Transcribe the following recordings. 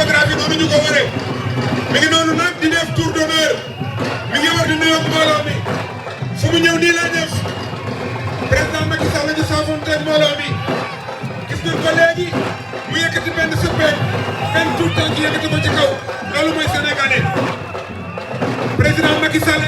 photographie noonu ñu ko waree mi ngi noonu nag di def tour d'honneur mi ngi war di nuyoo mbooloo mi fu mu ñëw nii lay def président Macky Sall ñu saafonteeg mbooloo mi gis nañ ko léegi mu yëkkati benn sëppee benn tout temps yëkkati ko ci kaw loolu mooy sénégalais président Macky Sall.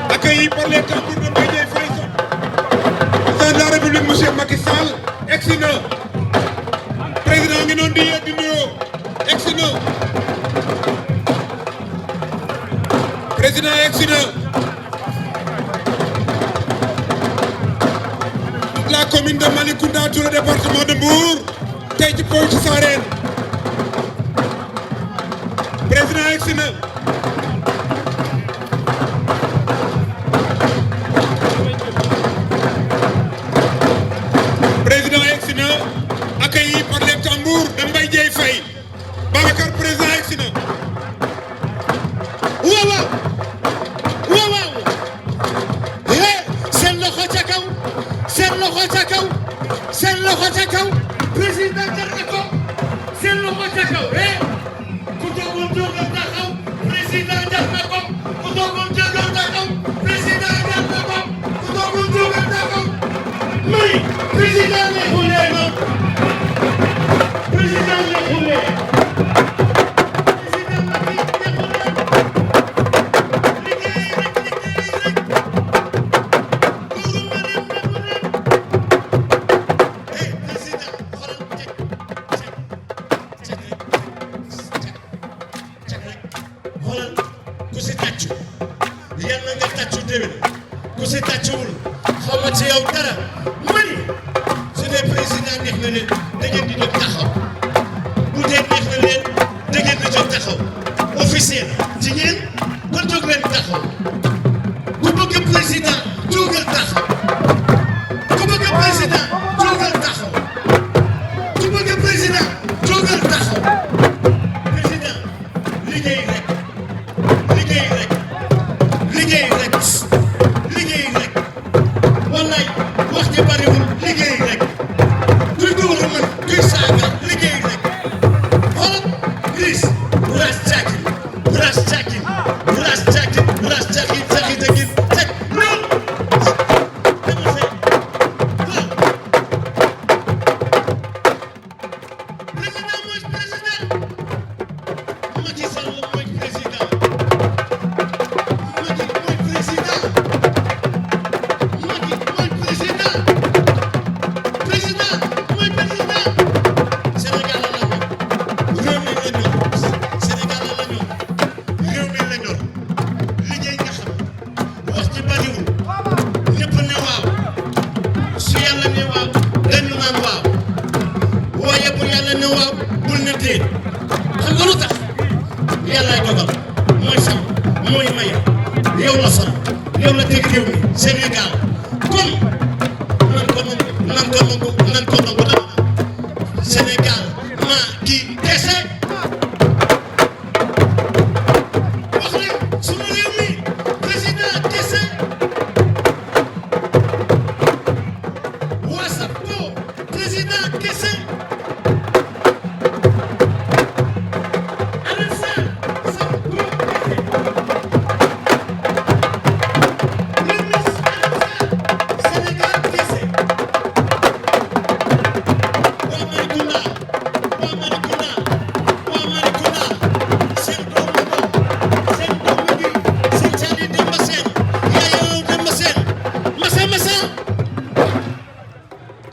Accueilli par les tambours de Mbaye Dièye Faye, président de la République monsieur Macky Sall egsi na président ngi noonu di yegg di nuyoo egsi na président egsi na toute la commune de Malicounda tout le département de Mbour tey ci Pointe Sarène président egsi na. Accueilli par les tambours de Mbaye Dièye Faye Babacar président egsi na waaw waaw seen loxo ca kaw seen loxo ca kaw seen loxo ca kaw président jar na ko seen loxo ca kaw ku toogoon jógal taxaw président jar na ko ku toogoon jógal taxaw président jar na ko ku toogoon jógal taxaw may président ne xulee ma président ne xulee président Macky ne xulee liggéey rek góoru ma dem ne xulee président xoolal cek rek xoolal ku si tàccu yàlla nga tàccu déwén ku si tàccuwul xaw ma ci yow dara mani su dee président neex na leen da ngeen di jóg taxaw bu dee neex na leen da ngeen di jóg taxaw officiel ci ngeen kon jóg leen taxaw ku bëgg président jógal taxaw ku bëgg président jógal taxaw ku bëgg président jógal taxaw président liggéey rek liggéey rek liggéey rek liggéey rek wallaay wax ji bariwul liggéey rek kuy dóor mën kuy saaga liggéey rek xoolal gris ras cakin ras cakin ras cakin ras cakin saxi dagin cak lool dama se waaw président mooy président Macky Sall mooy président Macky mooy président Macky mooy président président mooy président Sénégal la ñor réew mi la ñor Sénégal la ñor réew mi la ñor liggéey nga xam wax ci bariwul ñëpp ne waaw su yàlla ne waaw dañu naan waaw waaye bu yàlla ne waaw bul ne déet xam nga lu tax yàllaay dogal mooy sam mooy maye yow la sam yow la teg réew mi Sénégal comme nan ko nangu nan ko nangu nan ko nangu dama Sénégal maa kii kese wax leen sunu réew mi président kese wasap ko président kese Alassane Sall ko kese le ministre Alassane Sénégal kese waa Malicounda waa Malicounda waa Malicounda seen doomu bopp seen doomu bi seen Sali Demba Sène Yaya Demba Sène Massa Massa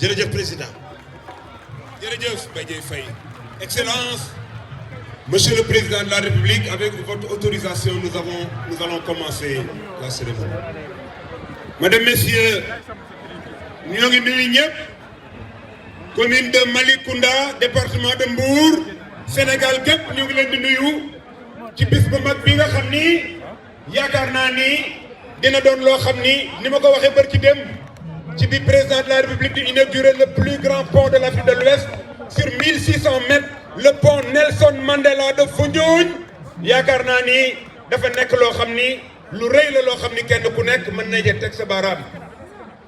jërëjëf président jërëjëf Mbaye Dièye Faye Excellence Monsieur le Président de la République, avec votre autorisation, nous allons commencer la cérémonie. Mesdames, Messieurs, ñoo ngi nuyu ñëpp commune de Malicounda département de Mbour Sénégal gépp ñu ngi leen di nuyu ci bis bu mag bi nga xam ni yaakaar naa ni dina doon loo xam ni ma ko waxee barki dem ci bi président de la République di inaugurer le plus grand pont de l'Afrique de l'Ouest sur 1600 mètres le pont Nelson Mandela de Foundiougne yaakaar naa ni dafa nekk loo xam ni lu rëy la loo xam ni kenn ku nekk mën na teg sa baaraam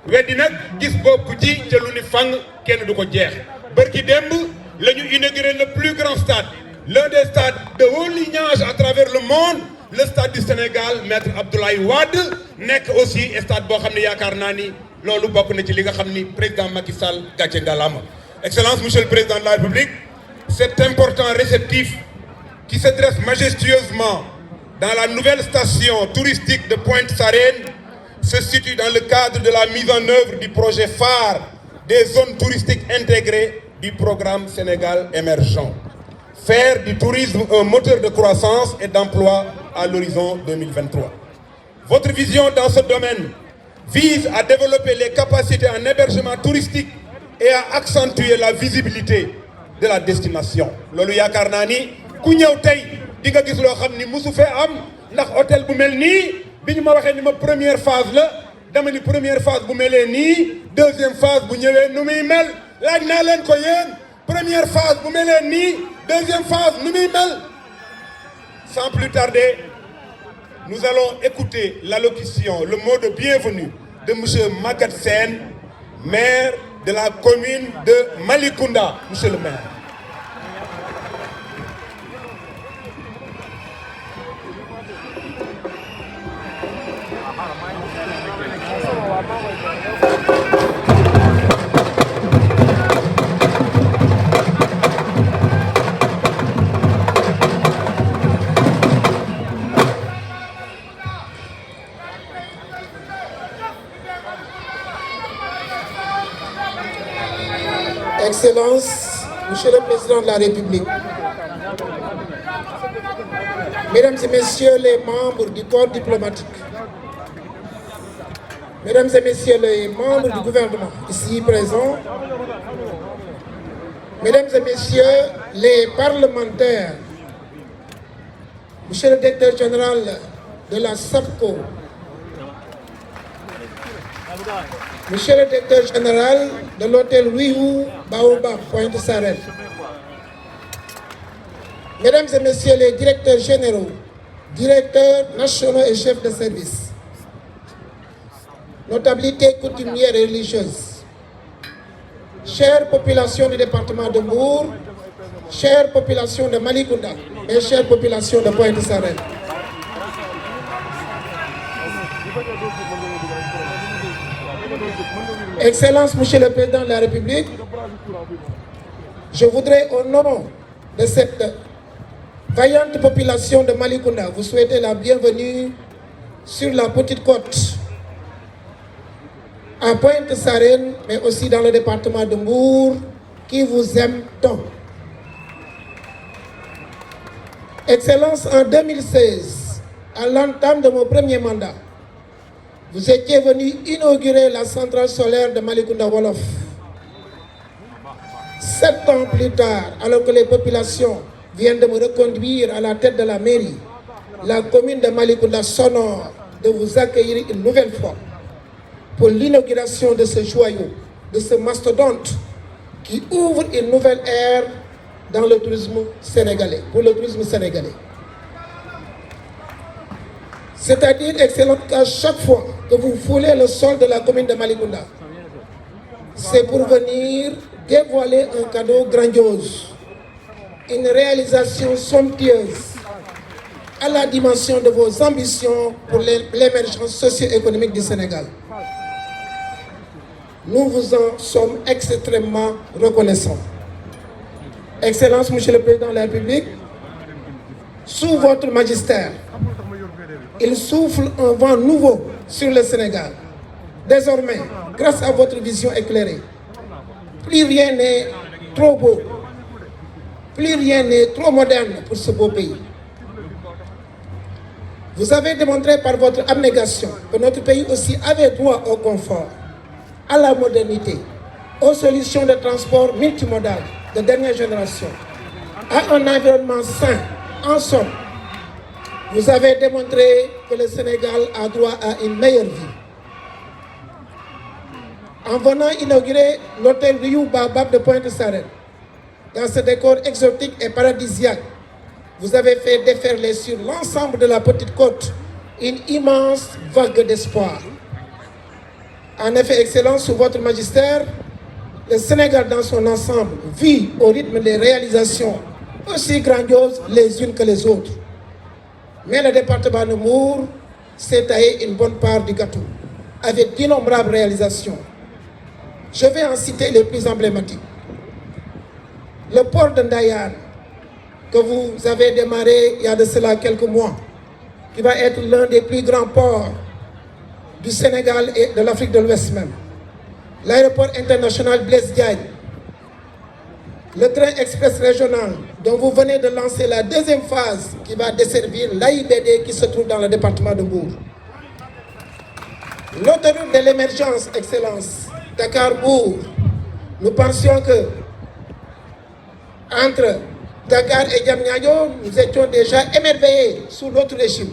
weddi nag gis bopp ci ca lu ni fang kenn du ko jeex bërki démb la ñu inauguré le plus grand stade l'un des stades de haut lignage à travers le monde le stade du Sénégal maître Abdoulaye Wade nekk aussi stade boo xam ne yaakaar naa ni loolu bokk na ci li nga xam ni président Macky Sall gàcce ngalaama Excellence monsieur le président de la République cet important réceptif qui se dresse majestueusement dans la nouvelle station touristique de Pointe-Sarène se situe dans le cadre de la mise en œuvre du projet phare des zones touristiques intégrées du programme Sénégal émergent. Faire du tourisme un moteur de croissance et d'emploi à l'horizon 2023. Votre vision dans ce domaine vise à développer les capacités en hébergement touristique et à accentuer la visibilité de la destination. Loolu yaakaar naa ni ku ñëw tey di nga gis loo xam ni musu fee am ndax hôtel bu mel nii bi ñu ma waxee ni ma première phase la dama ni première phase bu melee nii deuxième phase bu ñëwee nu muy mel laaj naa leen ko yéen première phase bu melee nii deuxième phase nu muy mel. Sans plus tarder, nous allons écouter l'allocution, le mot de bienvenue de monsieur Maguette Sène, maire de la commune de Malicounda. Monsieur le maire. Excellences, Monsieur le Président de la République, Mesdames et Messieurs les membres du corps diplomatique, Mesdames et Messieurs les membres du gouvernement ici présents, Mesdames et Messieurs les parlementaires, Monsieur le Directeur général de la SAPCO, Monsieur le Directeur général de l'hôtel Louis Baobab, Pointe-Sarène, Mesdames et Messieurs les directeurs généraux, directeurs nationaux et chefs de service, notabilités coutumières et religieuses, chère population du département de Mbour, chère population de Malicounda et chère population de Pointe-Sarène. Excellence, Monsieur le Président de la République, je voudrais au nom de cette vaillante population de Malicounda vous souhaiter la bienvenue sur la Petite Côte, à Pointe-Sarène, mais aussi dans le département de Mbour, qui vous aime tant. Excellence, en 2016, à l'entame de mon premier mandat, vous étiez venu inaugurer la centrale solaire de Malicounda Wolof. 7 ans plus tard, alors que les populations viennent de me reconduire à la tête de la mairie, la commune de Malicounda s'honore de vous accueillir une nouvelle fois pour l'inauguration de ce joyau, de ce mastodonte qui ouvre une nouvelle ère dans le tourisme sénégalais, pour le tourisme sénégalais. C'est-à-dire, Excellence, qu'à chaque fois que vous foulez le sol de la commune de Malicounda, c'est pour venir dévoiler un cadeau grandiose, une réalisation somptueuse à la dimension de vos ambitions pour l'émergence socio-économique du Sénégal. Nous vous en sommes extrêmement reconnaissants. Excellence, Monsieur le Président de la République, sous votre magistère, il souffle un vent nouveau sur le Sénégal. Désormais, grâce à votre vision éclairée, plus rien n'est trop beau, plus rien n'est trop moderne pour ce beau pays. Vous avez démontré par votre abnégation que notre pays aussi avait droit au confort, à la modernité, aux solutions de transport multimodal de dernière génération, à un environnement sain. En somme, vous avez démontré que le Sénégal a droit à une meilleure vie. En venant inaugurer l'hôtel Louis Baobab de Pointe-Sarène, dans ce décor exotique et paradisiaque, vous avez fait déferler sur l'ensemble de la petite côte une immense vague d'espoir. En effet, Excellence, sous votre magistère, le Sénégal dans son ensemble vit au rythme des réalisations aussi grandioses les unes que les autres. Mais le département de Mbour s'est taillé une bonne part du gâteau, avec d'innombrables réalisations. Je vais en citer les plus emblématiques. Le port de Ndayane, que vous avez démarré il y a de cela quelques mois, qui va être l'un des plus grands ports du Sénégal et de l'Afrique de l'Ouest même. L'aéroport international Blaise Diagne, le train express régional dont vous venez de lancer la deuxième phase qui va desservir l'AIBD qui se trouve dans le département de Mbour. L'autoroute de l'émergence, Excellence, Dakar-Mbour, nous pensions que entre Dakar et Diamniadio, nous étions déjà émerveillés sous l'autre régime.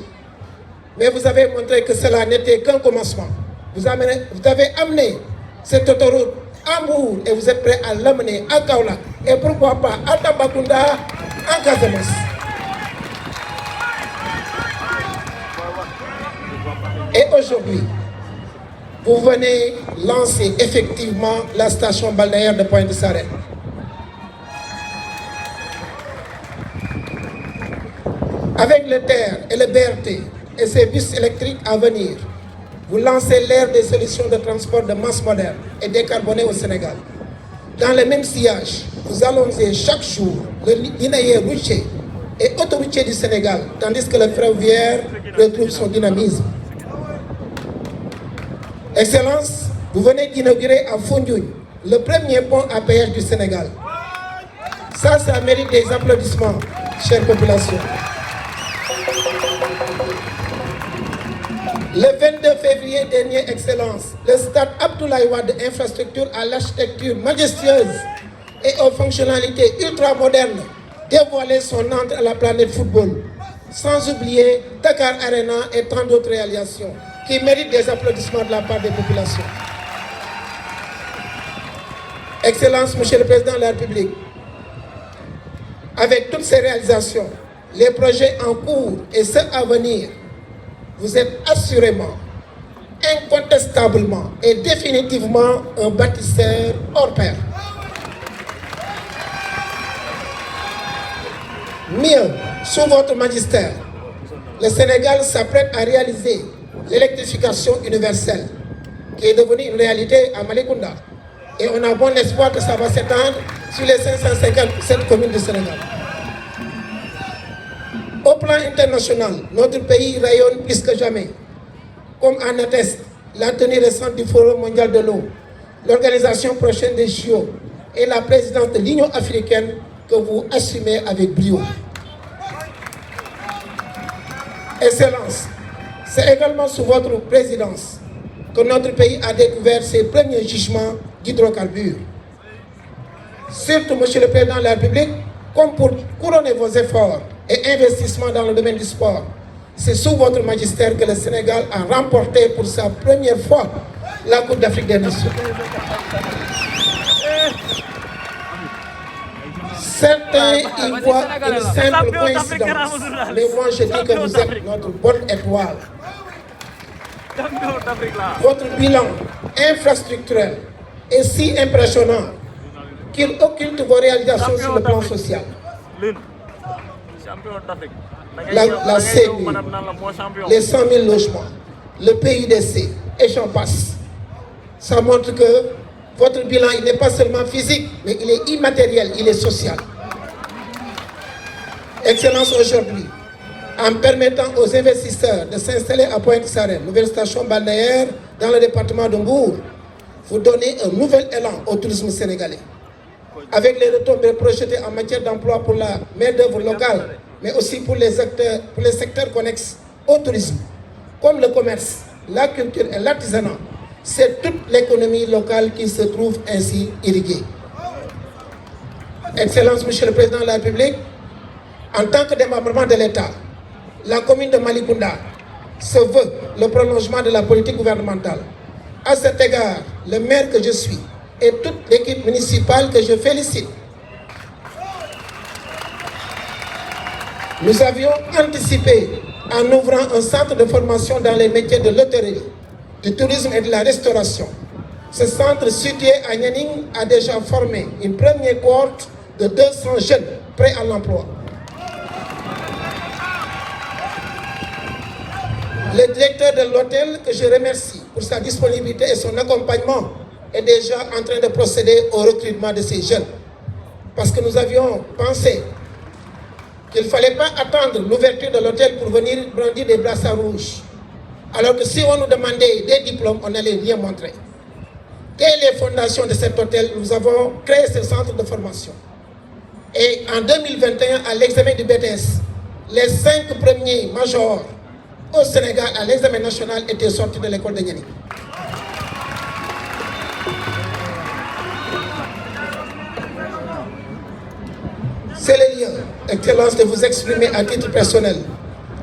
Mais vous avez montré que cela n'était qu'un commencement. Vous avez amené cette autoroute à Mbour et vous êtes prêts à l'amener à Kaolack et pourquoi pas à Tambacounda, en Casamance. Et aujourd'hui, vous venez lancer effectivement la station balnéaire de Pointe-Sarène. Avec le TER et le BRT et ses bus électriques à venir, vous lancez l'ère des solutions de transport de masse moderne et décarbonées au Sénégal. Dans le même sillage, vous allongez chaque jour le linéaire routier et autoroutier du Sénégal, tandis que le ferroviaire retrouve son dynamisme. Excellence, vous venez d'inaugurer à Foundiougne le premier pont à péage du Sénégal. Ça mérite des applaudissements, chère population. Le 22 février dernier, Excellence, le stade Abdoulaye Wade, infrastructure à l'architecture majestueuse et aux fonctionnalités ultra-modernes, dévoilait son entrée à la planète football. Sans oublier Dakar Arena et tant d'autres réalisations qui méritent des applaudissements de la part des populations. Excellence, Monsieur le Président de la République, avec toutes ces réalisations, les projets en cours et ceux à venir, vous êtes assurément, incontestablement et définitivement un bâtisseur hors pair. Mieux, sous votre magistère, le Sénégal s'apprête à réaliser l'électrification universelle qui est devenue une réalité à Malicounda. Et on a bon espoir que ça va s'étendre sur les 557 communes du Sénégal. Au plan international, notre pays rayonne plus que jamais, comme en atteste la tenue récente du Forum mondial de l'eau, l'organisation prochaine des JO et la présidence de l'Union africaine que vous assumez avec brio. Excellence, c'est également sous votre présidence que notre pays a découvert ses premiers gisements d'hydrocarbures. Surtout, Monsieur le Président de la République, comme pour couronner vos efforts et investissements dans le domaine du sport, c'est sous votre magistère que le Sénégal a remporté pour sa première fois la Coupe d'Afrique des Nations. Certains y voient une simple coïncidence, mais moi je dis que vous êtes notre bonne étoile. Votre bilan infrastructurel est si impressionnant qu'il occulte vos réalisations sur le plan social. La CENI, les 100 000 logements, le PUDC, et j'en passe. Ça montre que votre bilan, il n'est pas seulement physique, mais il est immatériel, il est social. Excellence, aujourd'hui, en permettant aux investisseurs de s'installer à Pointe-Sarène, nouvelle station balnéaire dans le département de Mbour, vous donnez un nouvel élan au tourisme sénégalais. Avec les retombées projetées en matière d'emploi pour la main-d'œuvre locale, mais aussi pour les secteurs connexes au tourisme, comme le commerce, la culture et l'artisanat, c'est toute l'économie locale qui se trouve ainsi irriguée. Excellence, Monsieur le Président de la République, en tant que démembrement de l'État, la commune de Malicounda se veut le prolongement de la politique gouvernementale. À cet égard, le maire que je suis et toute l'équipe municipale que je félicite Nous avions anticipé en ouvrant un centre de formation dans les métiers de l'hôtellerie, du tourisme et de la restauration. Ce centre situé à Nianing a déjà formé une première cohorte de 200 jeunes prêts à l'emploi. Le directeur de l'hôtel, que je remercie pour sa disponibilité et son accompagnement, est déjà en train de procéder au recrutement de ces jeunes. Parce que nous avions pensé qu'il ne fallait pas attendre l'ouverture de l'hôtel pour venir brandir des brassards rouges. Alors que si on nous demandait des diplômes, on n'allait rien montrer. Dès les fondations de cet hôtel, nous avons créé ce centre de formation. Et en 2021, à l'examen du BTS, les 5 premiers majors au Sénégal à l'examen national étaient sortis de l'école de Nianing. C'est le lieu, Excellence, de vous exprimer à titre personnel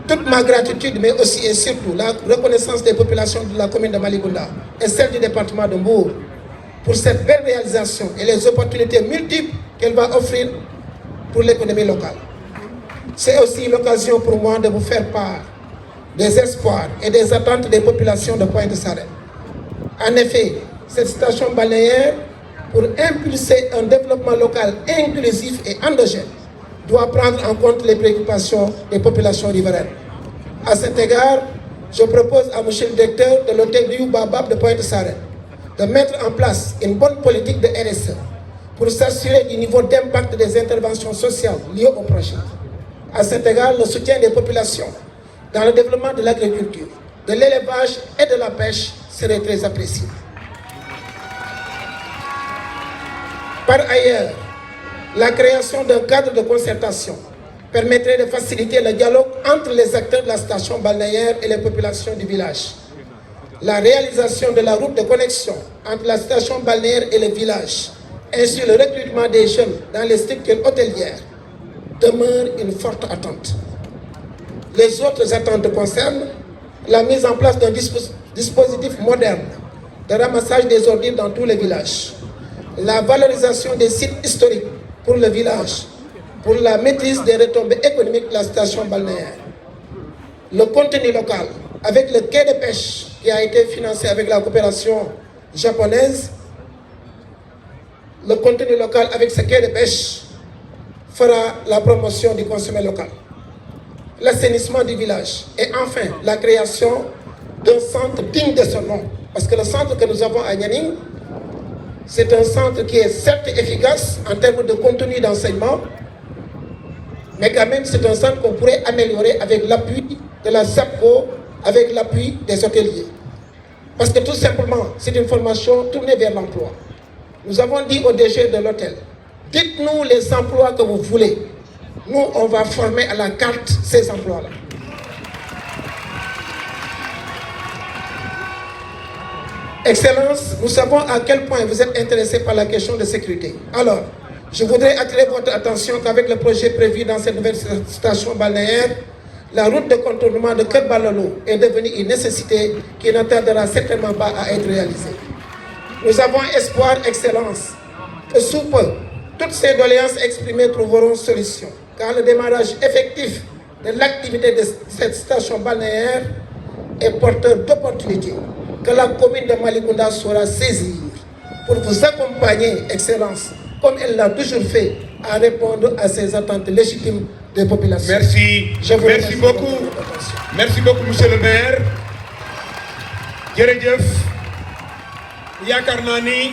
toute ma gratitude, mais aussi et surtout la reconnaissance des populations de la commune de Malicounda et celle du département de Mbour pour cette belle réalisation et les opportunités multiples qu'elle va offrir pour l'économie locale. C'est aussi l'occasion pour moi de vous faire part des espoirs et des attentes des populations de Pointe-Sarène. En effet, cette station balnéaire, pour impulser un développement local inclusif et endogène, doit prendre en compte les préoccupations des populations riveraines. À cet égard, je propose à M. le directeur de l'hôtel Riu Babab de Pointe-Sarène de mettre en place une bonne politique de RSE pour s'assurer du niveau d'impact des interventions sociales liées au projet. À cet égard, le soutien des populations dans le développement de l'agriculture, de l'élevage et de la pêche serait très apprécié. Par ailleurs, la création d'un cadre de concertation permettrait de faciliter le dialogue entre les acteurs de la station balnéaire et les populations du village. La réalisation de la route de connexion entre la station balnéaire et le village, ainsi que le recrutement des jeunes dans les structures hôtelières, demeure une forte attente. Les autres attentes concernent la mise en place d'un dispositif moderne de ramassage des ordures dans tous les villages, la valorisation des sites historiques pour le village, pour la maîtrise des retombées économiques de la station balnéaire, le contenu local avec le quai de pêche qui a été financé avec la coopération japonaise, le contenu local avec ce quai de pêche fera la promotion du consommé local, l'assainissement du village et enfin la création d'un centre digne de son nom. Parce que le centre que nous avons à Nianing, c'est un centre qui est certes efficace en termes de contenu d'enseignement, mais quand même c'est un centre qu'on pourrait améliorer avec l'appui de la SAPCO, avec l'appui des hôteliers. Parce que tout simplement, c'est une formation tournée vers l'emploi. Nous avons dit au DG de l'hôtel, dites-nous les emplois que vous voulez. Nous, on va former à la carte ces emplois-là. Excellence, nous savons à quel point vous êtes intéressé par la question de sécurité. Alors, je voudrais attirer votre attention qu'avec le projet prévu dans cette nouvelle station balnéaire, la route de contournement de Kerbalolo est devenue une nécessité qui ne tardera certainement pas à être réalisée. Nous avons espoir, Excellence, que sous peu, toutes ces doléances exprimées trouveront solution, car le démarrage effectif de l'activité de cette station balnéaire est porteur d'opportunités que la commune de Malicounda saura saisir pour vous accompagner, Excellence, comme elle l'a toujours fait, à répondre à ces attentes légitimes des populations. Merci. Merci beaucoup. Merci beaucoup, monsieur le maire. Jërëjëf. Yaakaar naa ni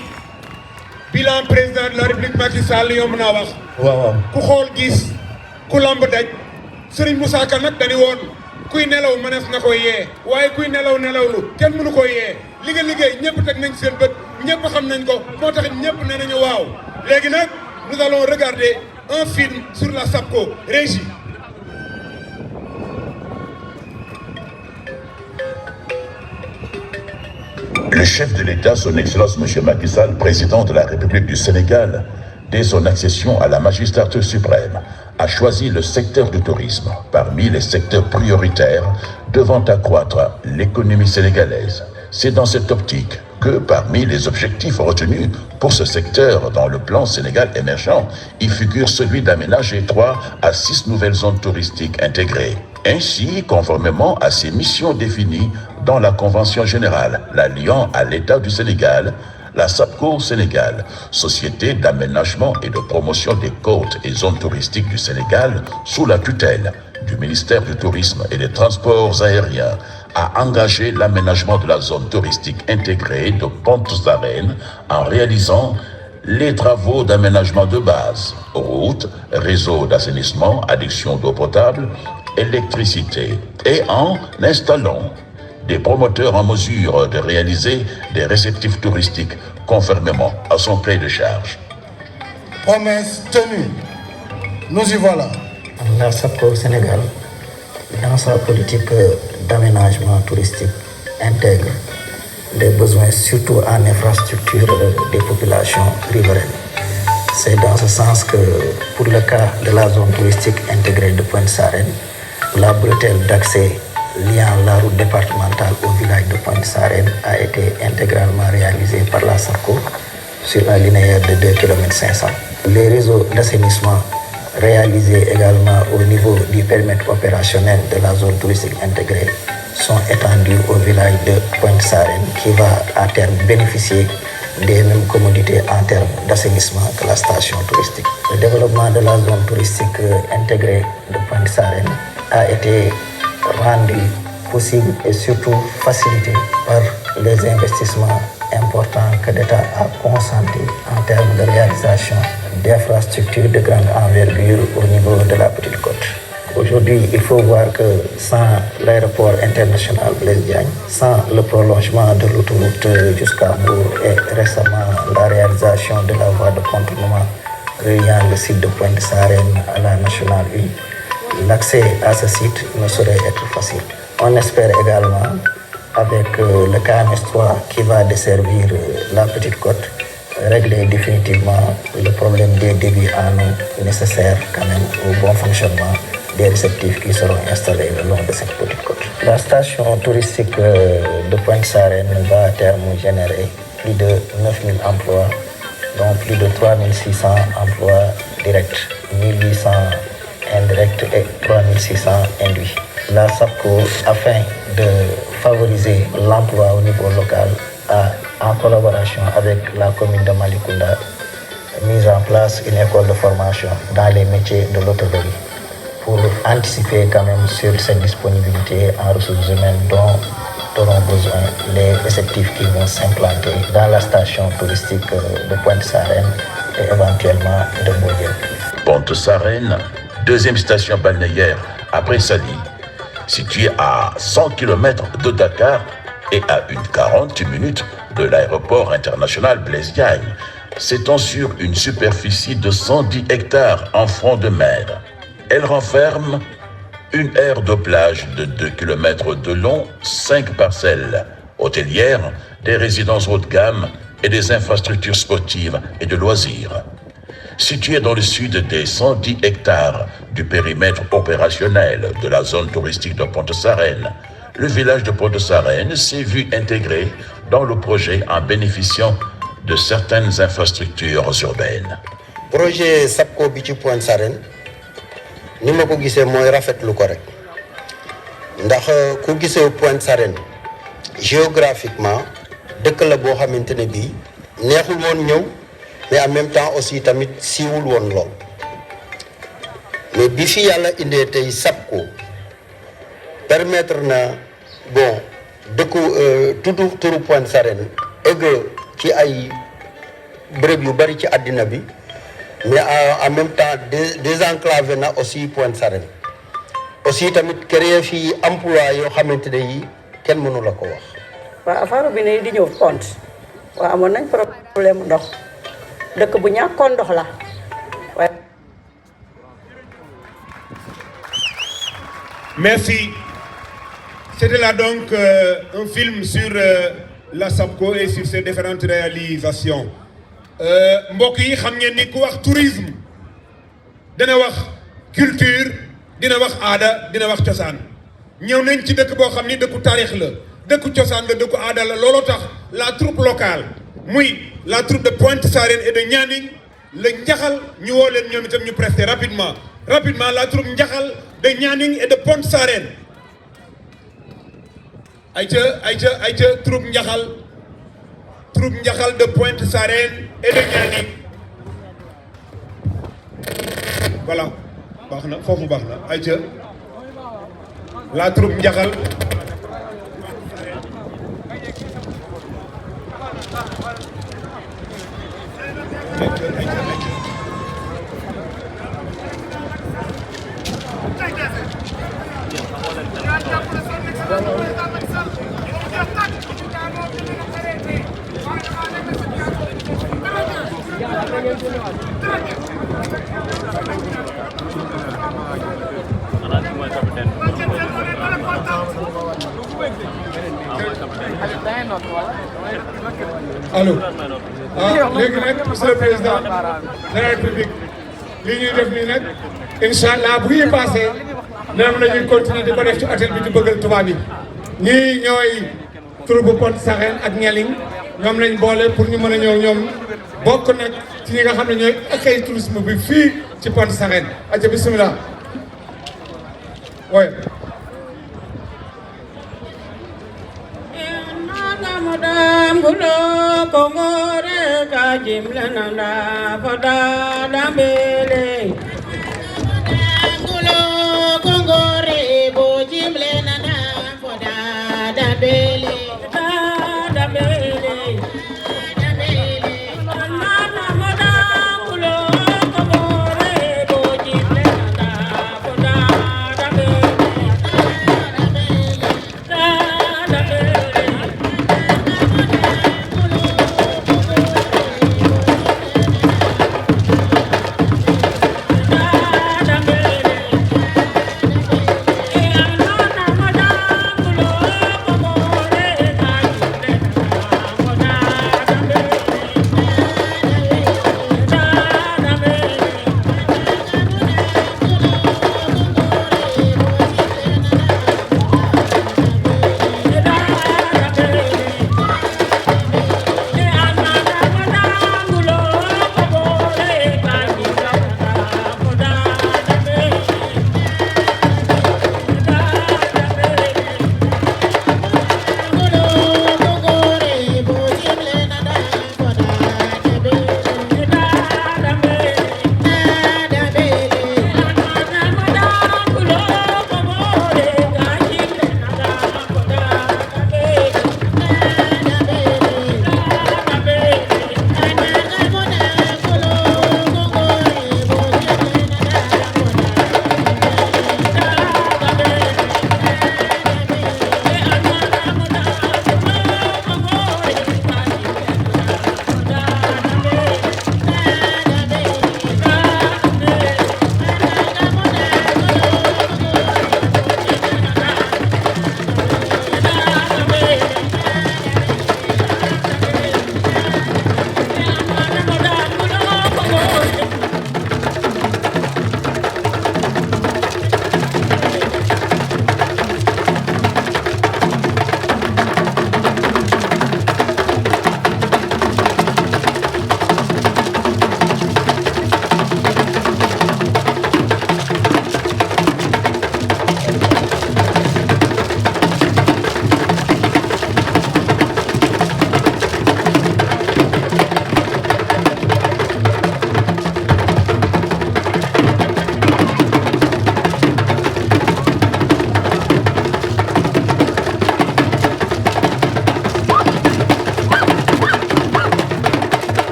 bilan président de la République Macky Sall yomb naa wax. waaw ku xool gis ku lamb daj Serigne Moussa Ka nag dañu woon kuy nelaw mënees na ko yee waaye kuy nelawlu kenn mënu ko yee li nga liggéey ñëpp teg nañ seen bët ñëpp xam nañ ko moo tax ñëpp nee nañu waaw léegi nag nous allons regarder un film sur la SAPCO. Régie. Le chef de l'État, son Excellence M. Macky Sall, président de la République du Sénégal, dès son accession à la magistrature suprême, a choisi le secteur du tourisme parmi les secteurs prioritaires devant accroître l'économie sénégalaise. C'est dans cette optique que parmi les objectifs retenus pour ce secteur dans le plan Sénégal émergent, il figure celui d'aménager 3 à 6 nouvelles zones touristiques intégrées. Ainsi, conformément à ces missions définies dans la Convention générale, la liant à l'État du Sénégal, la SAPCO Sénégal, Société d'aménagement et de promotion des côtes et zones touristiques du Sénégal, sous la tutelle du ministère du Tourisme et des Transports aériens, a engagé l'aménagement de la zone touristique intégrée de Pointe-Sarène en réalisant les travaux d'aménagement de base, routes, réseaux d'assainissement, adduction d'eau potable, électricité, et en installant des promoteurs en mesure de réaliser des réceptifs touristiques conformément à son cahier de charge. Promesse tenue. Nous y voilà. La SAPCO Sénégal, dans sa politique d'aménagement touristique, intègre les besoins surtout en infrastructure des populations riveraines. C'est dans ce sens que, pour le cas de la zone touristique intégrée de Pointe-Sarène, la bretelle d'accès liant la route départementale au village de Pointe-Sarène a été intégralement réalisée par la SAPCO sur un linéaire de 2,5 km. Les réseaux d'assainissement réalisés également au niveau du périmètre opérationnel de la zone touristique intégrée sont étendus au village de Pointe-Sarène qui va à terme bénéficier des mêmes commodités en termes d'assainissement que la station touristique. Le développement de la zone touristique intégrée de Pointe-Sarène a été rendu possible et surtout facilité par les investissements importants que l'État a consentis en termes de réalisation d'infrastructures de grande envergure au niveau de la Petite Côte. Aujourd'hui, il faut voir que sans l'aéroport international Blaise Diagne, sans le prolongement de l'autoroute jusqu'à Mbour et récemment la réalisation de la voie de contournement reliant le site de Pointe-Sarène à la Nationale 1, l'accès à ce site ne saurait être facile. On espère également, avec le KMS 3 qui va desservir la Petite Côte, régler définitivement le problème des débits en eau nécessaires quand même au bon fonctionnement des réceptifs qui seront installés le long de cette petite côte. La station touristique de Pointe-Sarène va à terme générer plus de 9000 emplois, dont plus de 3600 emplois directs, 1800 indirects et 3600 induits. La SAPCO, afin de favoriser l'emploi au niveau local, a, en collaboration avec la commune de Malicounda, mis en place une école de formation dans les métiers de l'hôtellerie pour anticiper quand même sur cette disponibilité en ressources humaines dont auront besoin les réceptifs qui vont s'implanter dans la station touristique de Pointe-Sarène et éventuellement de Mbodiène. Pointe-Sarène, deuxième station balnéaire après Saly, située à 100 km de Dakar et à une 40 minutes de l'aéroport international Blaise Diagne, s'étend sur une superficie de 110 hectares en front de mer. Elle renferme une aire de plage de 2 km de long, 5 parcelles hôtelières, des résidences haut de gamme et des infrastructures sportives et de loisirs. Située dans le sud des 110 hectares du périmètre opérationnel de la zone touristique de Pointe-Sarène, le village de Pointe-Sarène s'est vu intégré dans le projet en bénéficiant de certaines infrastructures urbaines. Projet SAPCO bi ci Pointe-Sarène ni ma ko gisee mooy rafetlu ko rek ndax ku gisee Pointe-Sarène géographiquement dëkk la boo xamante ne bii neexul woon ñëw mais en même temps aussi tamit siiwul woon lool mais bi fi yàlla indee tey SAPCO permettre na bon dëkku turu Pointe-Sarène egg ci ay bërëb yu bari ci àddina bi mais en même temps désenclavé na aussi Pointe-Sarène aussi tamit créé fii emploi yoo xamante ne yi kenn mënu la ko wax. waaw affaire bi ne di ñëw Pointe waaw amoon nañ problème ndox dëkk bu ñàkkoon ndox la waaye. Merci. C'était là donc un film sur la SAPCO et sur ses différentes réalisations. mbokk yi xam ngeen ni ku wax tourisme dina wax culture dina wax aada dina wax cosaan ñëw nañ ci dëkk boo xam ni dëkku taarix la dëkku cosaan la dëkku aada la looloo tax la troupe locale muy la troupe de Pointe Sarène et de Nianing la Njaxal ñu woo leen ñoom itam ñu prester rapidement la troupe Njaxal de Nianing et de Pointe Sarène ayca troupe Njaxal de Pointe Sarène et de Nianing voilà baax na foofu baax na ayca la troupe Njaxal allo léegi nag monsieur le président de la république li ñuy def nii nag incha allah bu ñuy passé ñoom la ñuy continuer di ko def ci hôtel bi di bëggal tubaab yi ñii ñooy troupe Pointe Sarène ak Nianing ñoom lañ boole pour ñu mën a ñëw ñoom bokk nag ci ñi nga xam ne ñooy accueil tourisme bi fii ci Pointe Sarène aca bismillah oui. Kongore kajim lenanda pada dambele Gulo kongore bojim lenanda pada dambele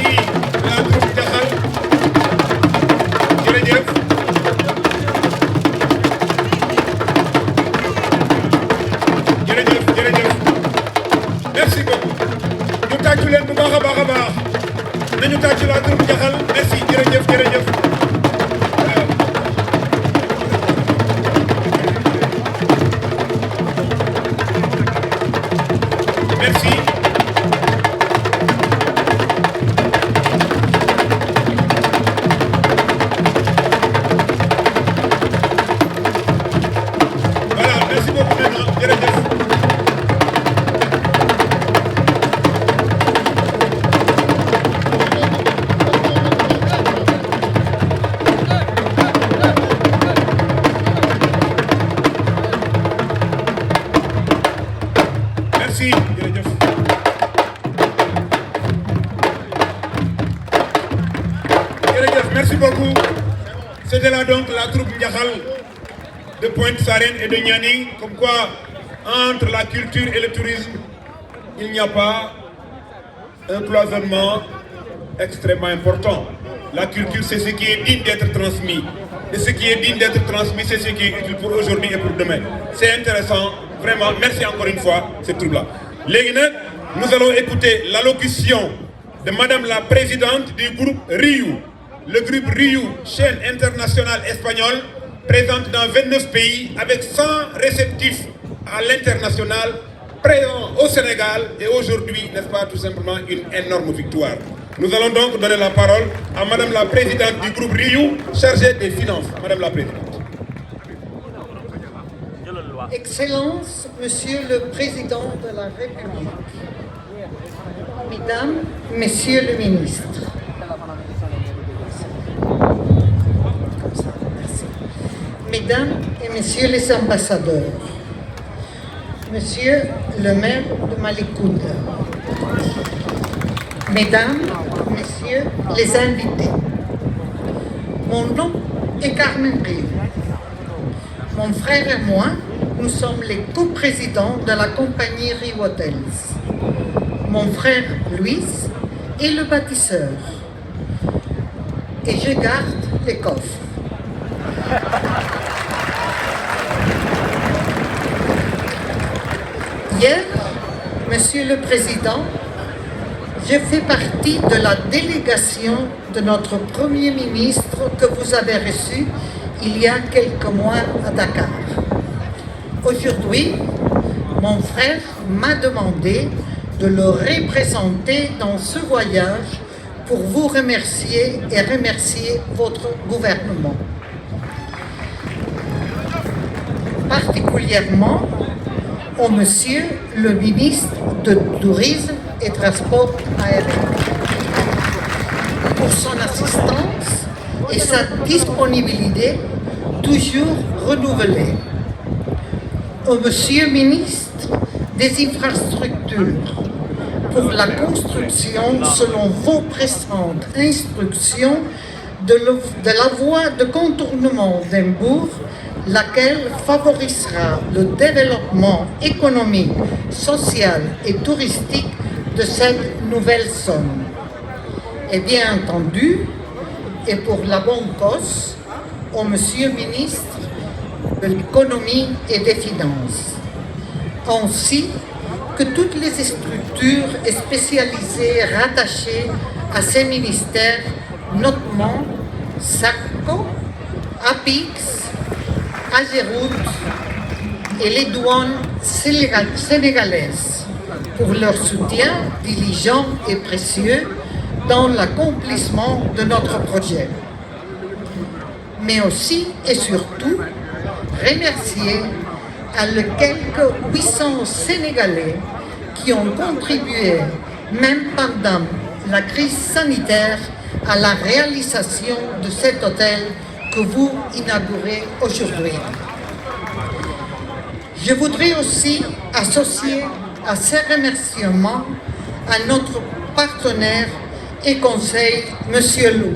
Merci la troupe Diakhal. Jërëjëf. Jërëjëf. Merci beaucoup. Ñu tàccu leen bu baax a baax. Nañu tàccu la troupe Diakhal. Merci jërëjëf. Merci. Voilà, merci beaucoup maintenant. Jërëjëf. Merci. Merci beaucoup. C'était là donc la troupe Diakhal de Pointe-Sarène et de Nianing. Comme quoi, entre la culture et le tourisme, il n'y a pas un cloisonnement extrêmement important. La culture, c'est ce qui est digne d'être transmis. Et ce qui est digne d'être transmis, c'est ce qui est utile pour aujourd'hui et pour demain. C'est intéressant, vraiment. Merci encore une fois, cette troupe-là. Nous allons écouter l'allocution de Madame la Présidente du groupe RIU. Le groupe RIU, chaîne internationale espagnole, présente dans 29 pays avec 100 réceptifs à l'international, présent au Sénégal et aujourd'hui, n'est-ce pas, tout simplement une énorme victoire. Nous allons donc donner la parole à Madame la Présidente du groupe RIU, chargée des finances. Madame la Présidente. Excellence, Monsieur le Président de la République, Mesdames, Messieurs les ministres, Mesdames et Messieurs les ambassadeurs, Monsieur le maire de Malikounda, Mesdames, Messieurs les invités, mon nom est Carmen Rio. Mon frère et moi, nous sommes les coprésidents de la compagnie Rio Hotels. Mon frère Luis est le bâtisseur. Et je garde les coffres. Hier, Monsieur le Président, je fais partie de la délégation de notre Premier ministre que vous avez reçu il y a quelques mois à Dakar. Aujourd'hui, mon frère m'a demandé de le représenter dans ce voyage pour vous remercier et remercier votre gouvernement. Particulièrement au Monsieur le ministre de Tourisme et Transport aérien pour son assistance et sa disponibilité toujours renouvelée. Au Monsieur le ministre des Infrastructures pour la construction selon vos précédentes instructions de la voie de contournement d'Embourg, laquelle favorisera le développement économique, social et touristique de cette nouvelle zone. Et bien entendu, et pour la bonne cause, au Monsieur le ministre de l'Économie et des Finances, ainsi que toutes les structures spécialisées rattachées à ces ministères, notamment SACCO, APIX, Ageroute et les douanes sénégalaises pour leur soutien diligent et précieux dans l'accomplissement de notre projet. Mais aussi et surtout, remercier à les quelques 800 Sénégalais qui ont contribué, même pendant la crise sanitaire, à la réalisation de cet hôtel que vous inaugurez aujourd'hui. Je voudrais aussi associer à ces remerciements à notre partenaire et conseil, Monsieur Lou,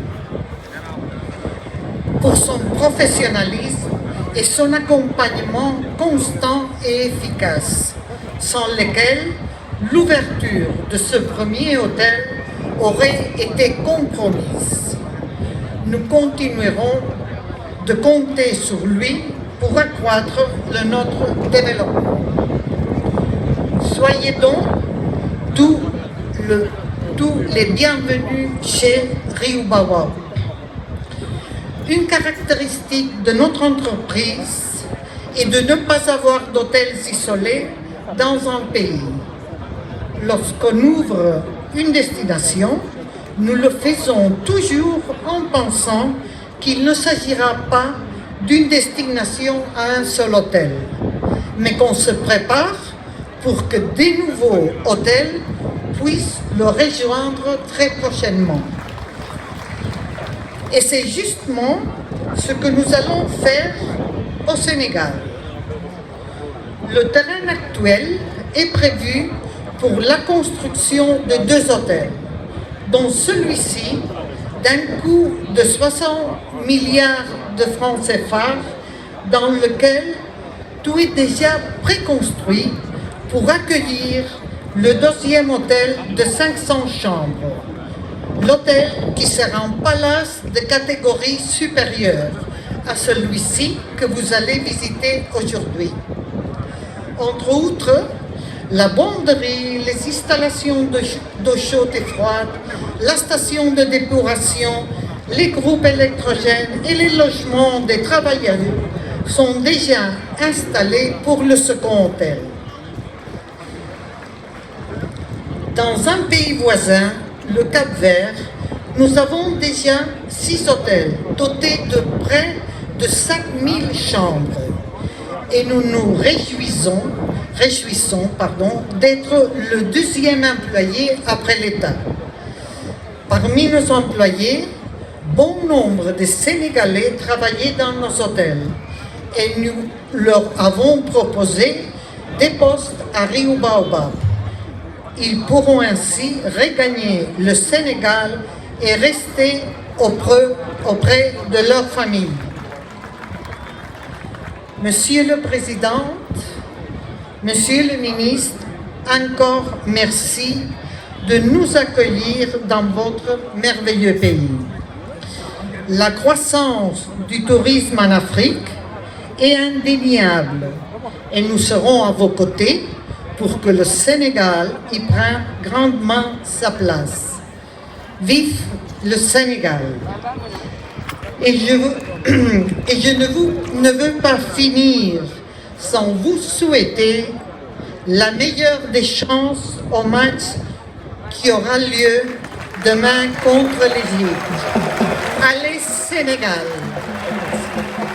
pour son professionnalisme et son accompagnement constant et efficace, sans lequel l'ouverture de ce premier hôtel aurait été compromise. Nous continuerons de compter sur lui pour accroître notre développement. Soyez donc tous les bienvenus chez Riobamba. Une caractéristique de notre entreprise est de ne pas avoir d'hôtels isolés dans un pays. Lorsqu'on ouvre une destination, nous le faisons toujours en pensant qu'il ne s'agira pas d'une destination à un seul hôtel, mais qu'on se prépare pour que des nouveaux hôtels puissent le rejoindre très prochainement. Et c'est justement ce que nous allons faire au Sénégal. Le terrain actuel est prévu pour la construction de 2 hôtels, dont celui-ci d'un coût de 60 milliards de francs CFA, dans lequel tout est déjà préconstruit pour accueillir le 2e hôtel de 500 chambres. L'hôtel qui sera un palace de catégorie supérieure à celui-ci que vous allez visiter aujourd'hui. Entre autres, la bonderie, les installations d'eau chaude et froide, la station de d'épuration, les groupes électrogènes et les logements des travailleurs sont déjà installés pour le second hôtel. Dans un pays voisin, le Cap-Vert, nous avons déjà 6 hôtels dotés de près de 5000 chambres et nous nous réjouissons d'être le 2e employé après l'État. Parmi nos employés, bon nombre de Sénégalais travaillaient dans nos hôtels et nous leur avons proposé des postes à Riobamba. Ils pourront ainsi regagner le Sénégal et rester auprès de leur famille. Monsieur le Président, Monsieur le Ministre, encore merci de nous accueillir dans votre merveilleux pays. La croissance du tourisme en Afrique est indéniable et nous serons à vos côtés pour que le Sénégal y prenne grandement sa place. Vive le Sénégal! Et je ne veux pas finir sans vous souhaiter la meilleure des chances au match qui aura lieu demain contre l'Égypte. Allez Sénégal!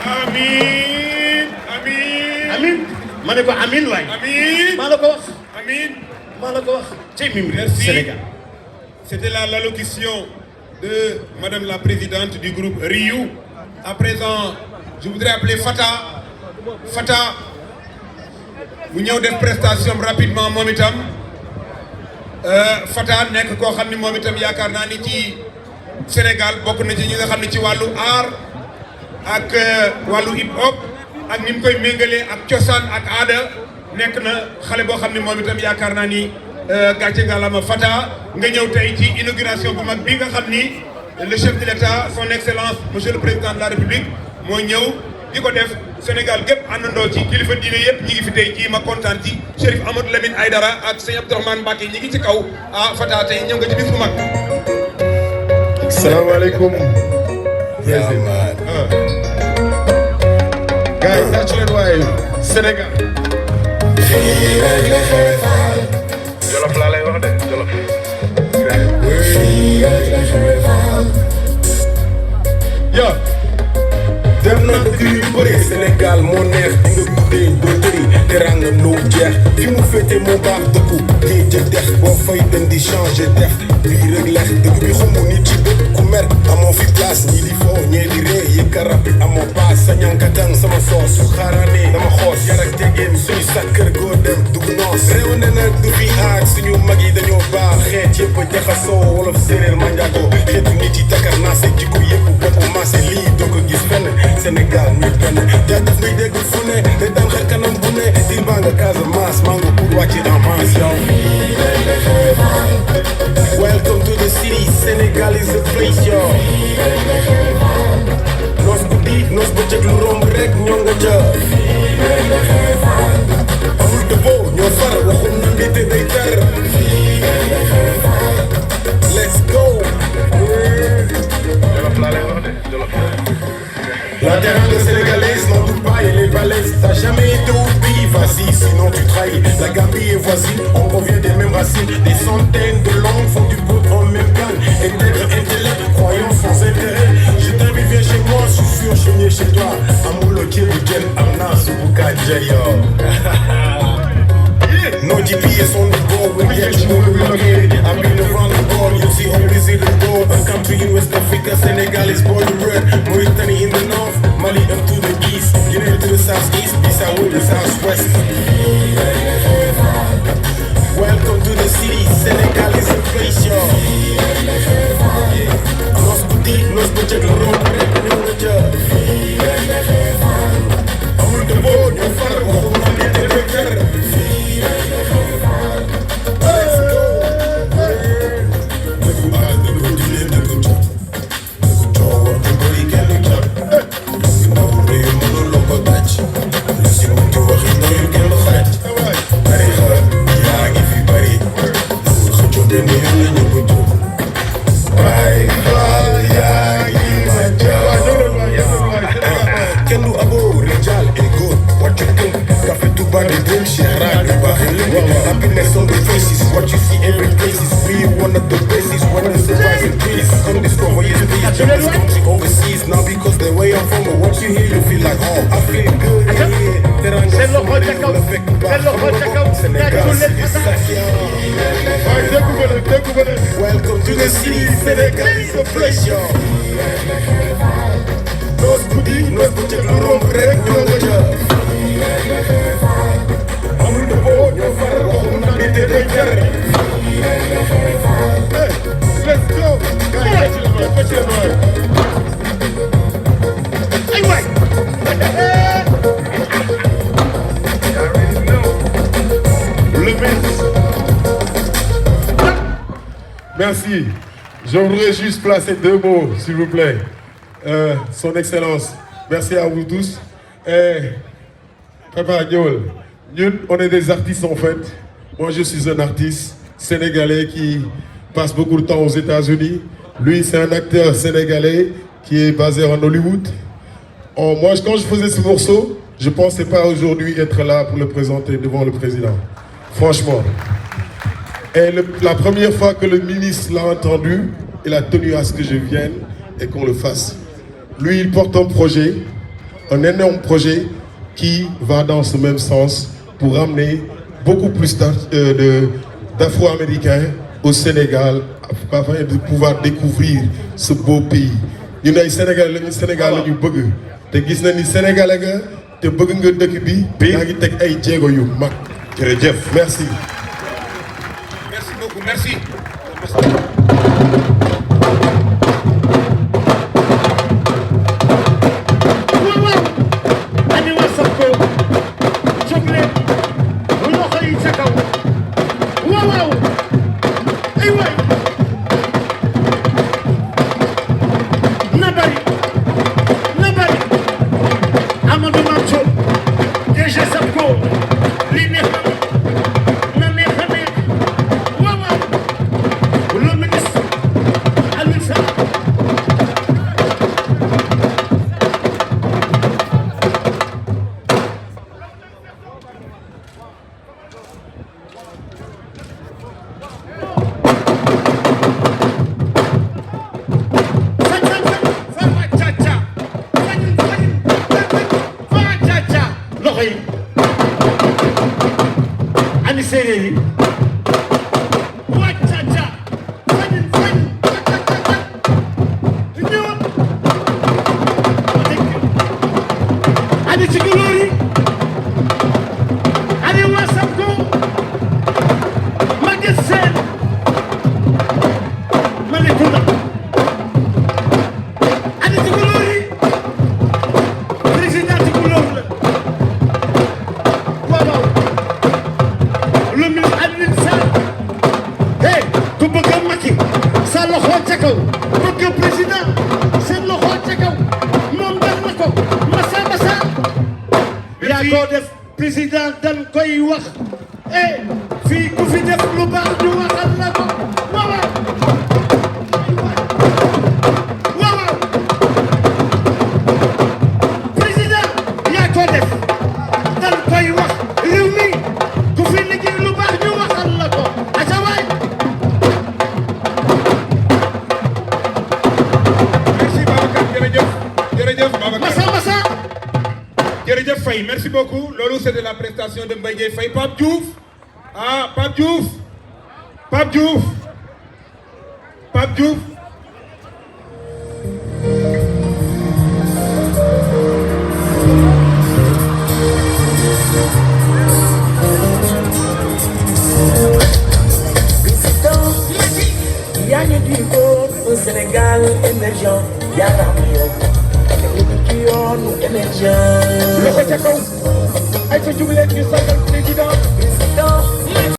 Amin, amin, amin. Ma ne ko amin waay. amin, maa la ko wax. amin. maa la ko wax. ci mim Merci. Sénégal. C'était l'allocution de Madame la Présidente du groupe RIU. À présent, je voudrais appeler Fata. Fata, mu ñëw def prestation rapidement moom itam. Fata nekk koo xam ni moom itam yaakaar naa ni ci Sénégal bokk na ci ñi nga xam ne ci wàllu art ak wàllu hip hop ak ni mu koy méngalee ak cosaan ak aada nekk na xale boo xam ne moom itam yaakaar naa ni gàcce ngalaama Fata nga ñëw tey ci inauguration bu mag bi nga xam ni le chef de l'État son excellence monsieur le président de la République moo ñëw di ko def Sénégal gépp àndandoo ci kilifa diine yëpp ñi ngi fi tey jii ma kontaan ci Chérif Amadou Lamine Aïdara ak sëñ Abdourahmane Mbacké ñi ngi ci kaw Fata tey ñëw nga ci bis bu mag. salaamaaleykum. président. gars yi tàcc leen waaye Sénégal. Jolof laa lay wax de Jolof. yo. dem na dëkk yu bëri Sénégal moo neex di nga guddee doo tëri teranga noo jeex fi mu féete moo baax dëkku géej ja dex boo fay dem di changer def lii rek lex dëkk bi xumu nit ci dëkk ku mer amoo fi place ñii di foo ñee di ree yëkka rab bi amoo paas sa ñankatang sama soos su xaaraanee dama xoos yar ak tegeem suñu sa kër goo dem dugg noos réew ne nag du fi aaj suñu mag yi dañoo baax xeet yëpp a jaxasoo wolof séeréer manjaago xeetu nit yi takar naa seen jikko yëpp bokk maase lii doo ko gis fenn Sénégal ñëpp benn jaajëf ngay dégg fu ne te daan xel kanam bu ne di baa nga Casamance maa nga pour wàcc en masse yow. Welcome to the city Sénégal is a place, yo. Nos guddi, nos bëccëg lu romb rek ñoo nga ca. Amul dëppoo ñoo far waxum na nit day tar. Let's go. La teranga sénégalaise n'en doute pas, elle est balèze. T'as jamais été au pays, vas-y, sinon tu trahis. La Gambie est voisine, on revient des mêmes racines. Des centaines de langues font du beau en même gang. Intègre, intellect, croyance sans intérêt. Je t'invite, viens chez moi, je suis sûr, je viens chez toi. Amour, qui est Jen, Amna, Subuka, Jayo. No GPS on the board, we get you relocated. I've been around the world, you see how busy the road. A country in West Africa, Senegal is border red. Mauritania in the north, Mali up to the east. Guinea to the southeast, Bissau to the southwest. Welcome to the city, Senegal is a place, yo. Nos boutique, nos budget, le road, rek, ñëw nga ca. Amul de boo, ñoo far, waxu na nit de kër. Happiness on the faces, what you see every place is be one of the bases. When the surprise and peace, come discover your peace. From this country overseas, now because the way I'm from, but what you hear, you feel like home. I feel good in here. There ain't no somebody who'll affect me back. Senegal, welcome to the city, Senegal is a place, yo. Nos boutique, nos boutique, le romb rek ñoo nga ca. Amul de boo ñoo far waxum na nit day jar. Let's go. Ay waay. Le Merci. Je voudrais juste placer deux mots, s'il vous plaît. Son Excellence, merci à vous tous. Papa Niol, nous, on est des artistes en fait. Moi, je suis un artiste sénégalais qui passe beaucoup de temps aux États-Unis. Lui, c'est un acteur sénégalais qui est basé en Hollywood. Moi, quand je faisais ce morceau, je ne pensais pas aujourd'hui être là pour le présenter devant le président. Franchement. Et la première fois que le ministre l'a entendu, il a tenu à ce que je vienne et qu'on le fasse. Lui, il porte un projet, un énorme projet qui va dans ce même sens pour ramener beaucoup plus d'Afro-Américains au Sénégal afin de pouvoir découvrir ce beau pays. Ñun ay Sénégal la ñu bëgg te gis na ni Sénégalais nga te bëgg nga dëkk bi yaa ngi teg ay jéego yu mag. Jërëjëf, merci. Merci beaucoup, merci. Le ministre président dañ koy wax fii ku fi def lu baax ñu waxal la ko waaw waaw président yaa ko def dañ koy wax réew mi ku fi liggéey lu baax ñu waxal la ko aca waay merci Babacar jërëjëf Babacar Massa jërëjëf Faye merci beaucoup loolu c'est de la prestation de Mbaye Dieye Faye Pape Diouf Pape Diouf yaa ngi di góor un Sénégal émergent yaa tax mu yokk ci yoonu émergent loxo ca kaw ay fa jubleen ñu sargal président